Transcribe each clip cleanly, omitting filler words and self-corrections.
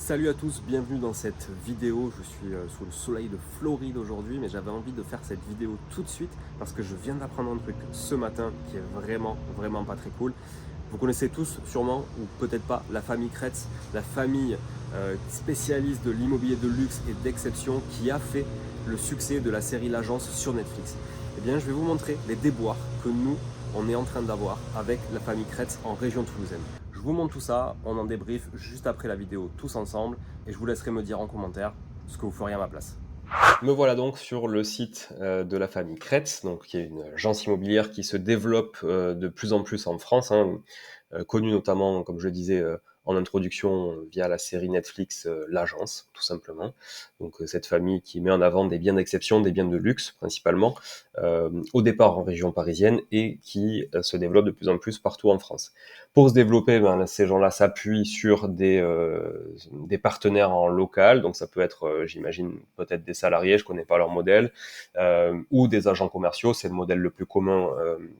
Salut à tous, bienvenue dans cette vidéo. Je suis sous le soleil de Floride aujourd'hui, mais j'avais envie de faire cette vidéo tout de suite parce que je viens d'apprendre un truc ce matin qui est vraiment pas très cool. Vous connaissez tous sûrement, ou peut-être pas, la famille Kretz, la famille spécialiste de l'immobilier de luxe et d'exception qui a fait le succès de la série L'Agence sur Netflix. Eh bien, je vais vous montrer les déboires que nous, on est en train d'avoir avec la famille Kretz en région toulousaine. Je vous montre tout ça, on en débrief juste après la vidéo tous ensemble et je vous laisserai me dire en commentaire ce que vous feriez à ma place. Me voilà donc sur le site de la famille Kretz, donc, qui est une agence immobilière qui se développe de plus en plus en France, connue notamment, comme je le disais en introduction, via la série Netflix L'Agence, tout simplement. Donc cette famille qui met en avant des biens d'exception, des biens de luxe principalement, au départ en région parisienne et qui se développe de plus en plus partout en France. Pour se développer, ces gens-là s'appuient sur des partenaires en local, donc ça peut être, j'imagine, peut-être des salariés, je connais pas leur modèle, ou des agents commerciaux, c'est le modèle le plus commun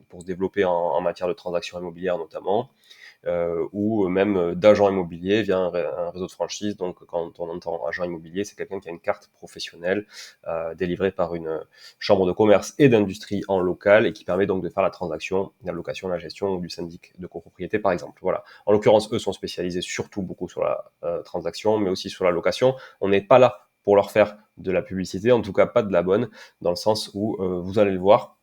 pour se développer en matière de transactions immobilières notamment, ou même d'agents immobiliers via un réseau de franchise. Donc quand on entend agent immobilier, c'est quelqu'un qui a une carte professionnelle délivrée par une chambre de commerce et d'industrie en local et qui permet donc de faire la transaction, la location, la gestion ou du syndic de copropriété par exemple. Voilà. En l'occurrence, eux sont spécialisés surtout beaucoup sur la transaction, mais aussi sur la location. On n'est pas là pour leur faire de la publicité, en tout cas pas de la bonne, dans le sens où vous allez le voir,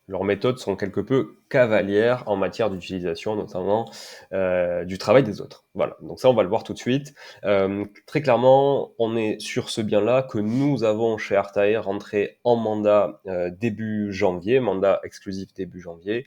leurs méthodes sont quelque peu cavalières en matière d'utilisation, notamment du travail des autres. Voilà, donc ça on va le voir tout de suite. Très clairement, on est sur ce bien-là que nous avons chez Artae rentré en mandat début janvier, mandat exclusif début janvier,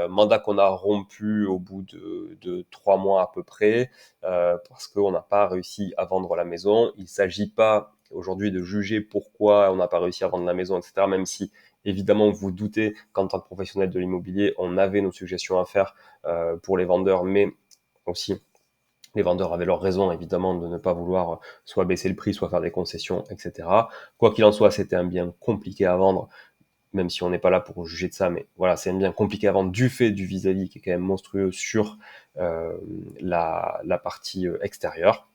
mandat qu'on a rompu au bout de 3 mois à peu près, parce qu'on n'a pas réussi à vendre la maison. Il ne s'agit pas aujourd'hui de juger pourquoi on n'a pas réussi à vendre la maison, etc., même si évidemment, vous doutez qu'en tant que professionnel de l'immobilier, on avait nos suggestions à faire pour les vendeurs, mais aussi les vendeurs avaient leur raison, évidemment, de ne pas vouloir soit baisser le prix, soit faire des concessions, etc. Quoi qu'il en soit, c'était un bien compliqué à vendre, même si on n'est pas là pour juger de ça, mais voilà, c'est un bien compliqué à vendre du fait du vis-à-vis qui est quand même monstrueux sur la partie extérieure.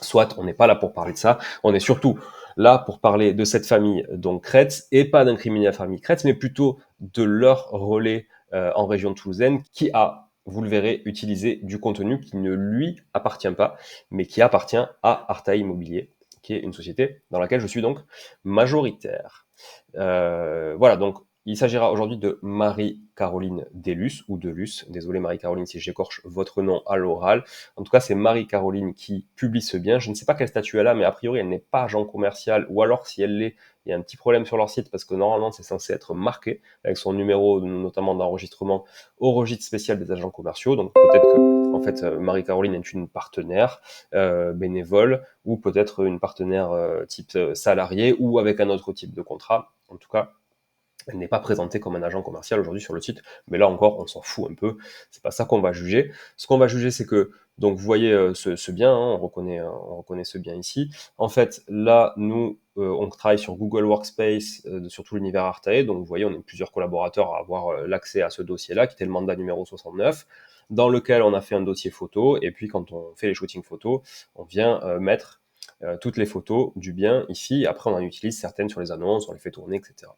Soit on n'est pas là pour parler de ça, on est surtout là pour parler de cette famille, donc Kretz, et pas d'incriminer la famille Kretz, mais plutôt de leur relais en région toulousaine, qui a, vous le verrez, utilisé du contenu qui ne lui appartient pas, mais qui appartient à Artae Immobilier, qui est une société dans laquelle je suis donc majoritaire. Voilà, donc il s'agira aujourd'hui de Marie-Caroline Delus, ou Delus, désolé Marie-Caroline si j'écorche votre nom à l'oral. En tout cas, c'est Marie-Caroline qui publie ce bien. Je ne sais pas quel statut elle a, mais a priori, elle n'est pas agent commercial, ou alors si elle l'est, il y a un petit problème sur leur site, parce que normalement, c'est censé être marqué avec son numéro, notamment d'enregistrement, au registre spécial des agents commerciaux. Donc peut-être que, en fait, Marie-Caroline est une partenaire bénévole, ou peut-être une partenaire type salarié, ou avec un autre type de contrat. En tout cas, elle n'est pas présentée comme un agent commercial aujourd'hui sur le site, mais là encore, on s'en fout un peu. C'est pas ça qu'on va juger. Ce qu'on va juger, c'est que, donc, vous voyez ce bien, on reconnaît ce bien ici. En fait, là, nous, on travaille sur Google Workspace, sur tout l'univers Artae. Donc, vous voyez, on est plusieurs collaborateurs à avoir l'accès à ce dossier-là, qui était le mandat numéro 69, dans lequel on a fait un dossier photo. Et puis, quand on fait les shootings photos, on vient mettre toutes les photos du bien ici. Après, on en utilise certaines sur les annonces, on les fait tourner, etc.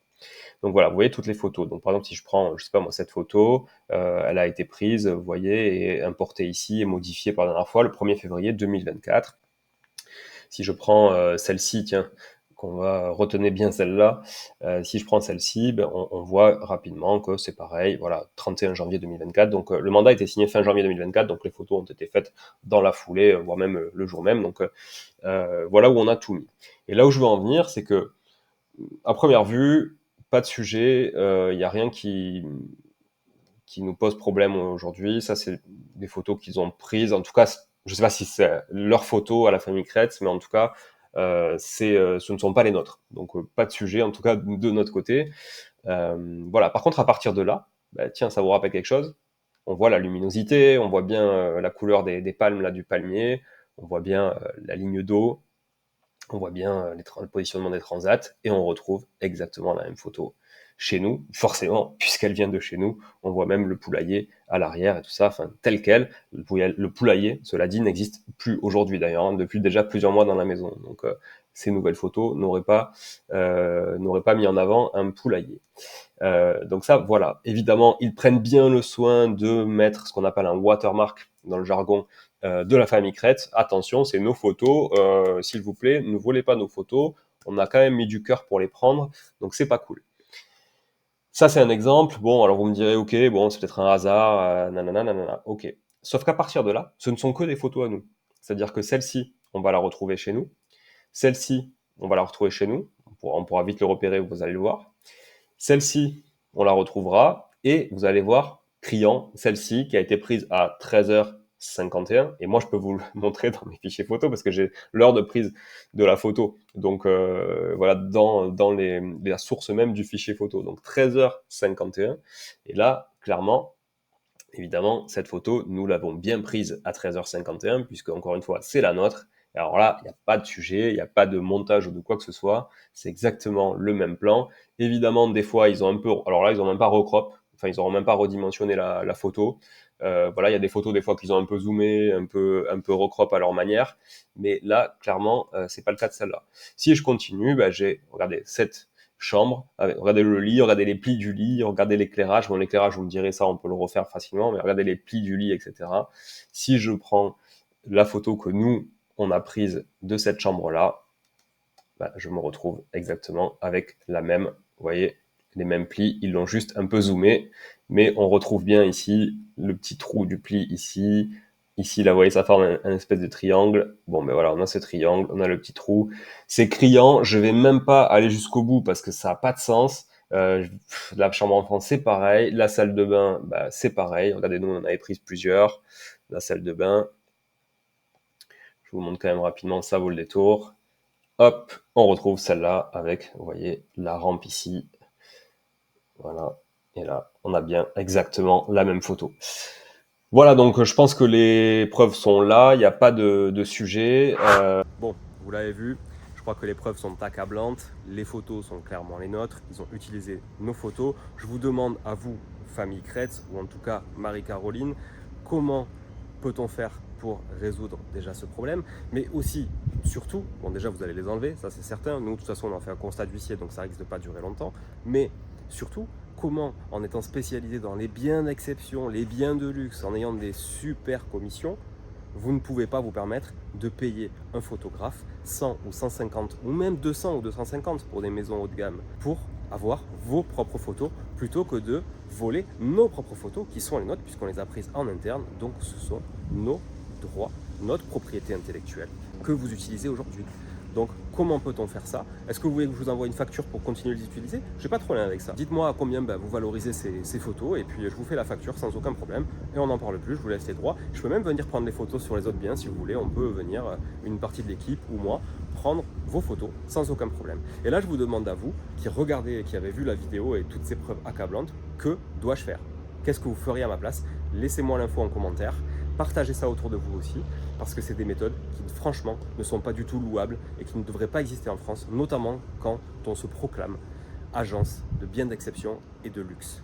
Donc voilà, vous voyez toutes les photos. Donc par exemple, si je prends, je sais pas moi, cette photo, elle a été prise, vous voyez, et importée ici et modifiée par la dernière fois le 1er février 2024. Si je prends celle-ci, tiens, qu'on va retenir bien celle-là, si je prends celle-ci, ben, on voit rapidement que c'est pareil, voilà, 31 janvier 2024. Donc le mandat a été signé fin janvier 2024, donc les photos ont été faites dans la foulée, voire même le jour même. Donc voilà où on a tout mis. Et là où je veux en venir, c'est que à première vue, pas de sujet, il n'y a rien qui nous pose problème aujourd'hui. Ça, c'est des photos qu'ils ont prises. En tout cas, je ne sais pas si c'est leurs photos à la famille Kretz, mais en tout cas, ce ne sont pas les nôtres. Donc, pas de sujet, en tout cas, de notre côté. Voilà. Par contre, à partir de là, bah, tiens, ça vous rappelle quelque chose? On voit la luminosité, on voit bien la couleur des palmes là, du palmier, on voit bien la ligne d'eau, on voit bien le positionnement des transats, et on retrouve exactement la même photo chez nous, forcément, puisqu'elle vient de chez nous. On voit même le poulailler à l'arrière et tout ça, enfin tel quel. Le poulailler, cela dit, n'existe plus aujourd'hui d'ailleurs, hein, depuis déjà plusieurs mois dans la maison. Donc ces nouvelles photos n'auraient pas mis en avant un poulailler. Donc ça, voilà. Évidemment, ils prennent bien le soin de mettre ce qu'on appelle un watermark dans le jargon de la famille Crête. Attention, c'est nos photos. S'il vous plaît, ne volez pas nos photos. On a quand même mis du cœur pour les prendre, donc c'est pas cool. Ça, c'est un exemple. Bon, alors vous me direz, ok, bon, c'est peut-être un hasard, nanana, nanana. Ok. Sauf qu'à partir de là, ce ne sont que des photos à nous. C'est-à-dire que celle-ci, on va la retrouver chez nous. Celle-ci, on va la retrouver chez nous. On pourra vite le repérer, vous allez le voir. Celle-ci, on la retrouvera et vous allez voir criant celle-ci qui a été prise à 13h51 et moi je peux vous le montrer dans mes fichiers photos parce que j'ai l'heure de prise de la photo, donc voilà, dans la source même du fichier photo, donc 13h51 et là clairement évidemment cette photo nous l'avons bien prise à 13h51 puisque encore une fois c'est la nôtre. Alors là, il n'y a pas de sujet, il n'y a pas de montage ou de quoi que ce soit, c'est exactement le même plan. Évidemment, des fois, ils ont un peu, alors là, ils n'ont même pas recrop, enfin, ils n'auront même pas redimensionné la photo. Voilà, il y a des photos des fois qu'ils ont un peu zoomé, un peu recrop à leur manière, mais là, clairement, c'est pas le cas de celle-là. Si je continue, bah, j'ai, regardez, cette chambre, regardez le lit, regardez les plis du lit, regardez l'éclairage. Bon, l'éclairage, vous me direz ça, on peut le refaire facilement, mais regardez les plis du lit, etc. Si je prends la photo que nous, on a prise de cette chambre-là, bah, je me retrouve exactement avec la même, vous voyez, les mêmes plis, ils l'ont juste un peu zoomé, mais on retrouve bien ici le petit trou du pli ici, là, vous voyez, ça forme un espèce de triangle, bon, ben voilà, on a ce triangle, on a le petit trou, c'est criant, je vais même pas aller jusqu'au bout parce que ça n'a pas de sens, la chambre d'enfant c'est pareil, la salle de bain, bah, c'est pareil, regardez, nous on en avait pris plusieurs, la salle de bain, je vous montre quand même rapidement, ça vaut le détour. Hop, on retrouve celle-là avec, vous voyez, la rampe ici. Voilà. Et là, on a bien exactement la même photo. Voilà, donc je pense que les preuves sont là, il n'y a pas de sujet. Bon, vous l'avez vu, je crois que les preuves sont accablantes, les photos sont clairement les nôtres, ils ont utilisé nos photos. Je vous demande à vous, famille Crête, ou en tout cas Marie-Caroline, comment peut-on faire pour résoudre déjà ce problème, mais aussi, surtout, bon déjà vous allez les enlever, ça c'est certain, nous de toute façon on en fait un constat d'huissier, donc ça risque de pas durer longtemps, mais surtout, comment, en étant spécialisé dans les biens d'exception, les biens de luxe, en ayant des super commissions, vous ne pouvez pas vous permettre de payer un photographe 100 ou 150 ou même 200 ou 250 pour des maisons haut de gamme pour avoir vos propres photos plutôt que de voler nos propres photos qui sont les nôtres puisqu'on les a prises en interne, donc ce sont nos droits, notre propriété intellectuelle que vous utilisez aujourd'hui. Donc comment peut-on faire ça? Est-ce que vous voulez que je vous envoie une facture pour continuer de les utiliser? J'ai pas trop rien avec ça. Dites-moi à combien vous valorisez ces photos et puis je vous fais la facture sans aucun problème et on n'en parle plus, je vous laisse les droits. Je peux même venir prendre les photos sur les autres biens si vous voulez, on peut venir, une partie de l'équipe ou moi, prendre vos photos sans aucun problème. Et là je vous demande à vous qui regardez, qui avez vu la vidéo et toutes ces preuves accablantes, que dois-je faire? Qu'est-ce que vous feriez à ma place? Laissez-moi l'info en commentaire. Partagez ça autour de vous aussi, parce que c'est des méthodes qui, franchement, ne sont pas du tout louables et qui ne devraient pas exister en France, notamment quand on se proclame agence de biens d'exception et de luxe.